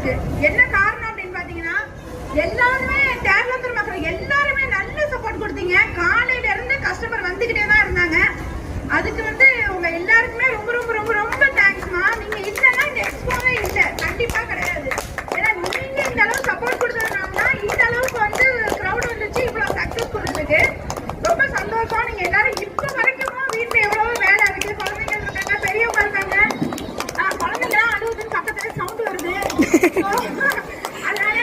இருக்கு. என்ன காரணம் அப்படின்னு பாத்தீங்கன்னா, எல்லாருமே தேர்தல் மக்கள் எல்லாருமே நல்ல சப்போர்ட் கொடுத்தீங்க. காலையில இருந்து கஸ்டமர் வந்துகிட்டே தான் இருந்தாங்க. அதுக்கு உங்க எல்லாருக்குமே ரொம்ப ரொம்ப ரொம்ப ரொம்ப தேங்க்ஸ்மா. நீங்க இல்லைன்னா இந்த எக்ஸ்போவே இல்லை, கண்டிப்பா கிடையாது. ஏன்னா நீங்க இந்த அளவு சப்போர்ட் கொடுத்ததுனால தான் இந்த அளவுக்கு கிரௌட் வந்துச்சு, இவ்வளவு சக்சஸ் கொடுத்துருக்கு. ரொம்ப சந்தோஷம். நீங்க எல்லாரும் இப்ப வரைக்கும் வீட்டுல எவ்வளவு வேலை இருக்கு, குழந்தைங்க இருக்காங்க, பெரியவங்க இருக்காங்க, குழந்தைங்களாம் அழுவுதுன்னு பக்கத்துல சவுண்ட் வருது. அதனால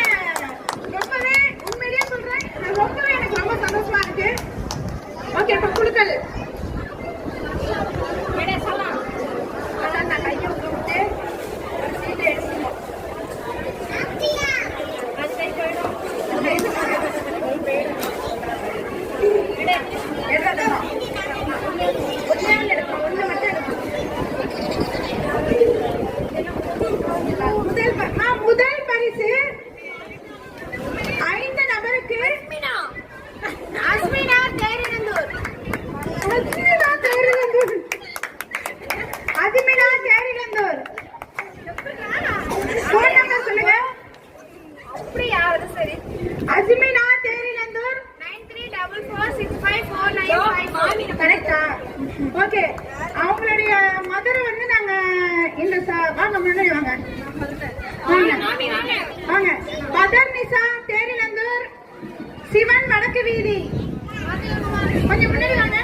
ரொம்பவே உண்மையிலேயே சொல்றேன், ரொம்பவே எனக்கு ரொம்ப சந்தோஷமா இருக்கு. ஓகே, இப்ப குழுக்கள் முதல் பரிசு 5 நபருக்கு அஸ்மினா தேரிநந்தூர். அஸ்மினா தேரிநந்தூர் போன் நம்பர் சொல்லுங்க. அப்படியா? சரி, அஸ்மினா தேரிநந்தூர் 9344654955. கரெக்டா? ஓகே. அவங்களுடைய மதர் நாங்க இந்த வாங்க முன்னாடி வாங்க வாங்க. மதர் நிசா தேரிநந்தூர், சிவன் வடக்கு வீதி. கொஞ்சம் முன்னாடி வாங்க.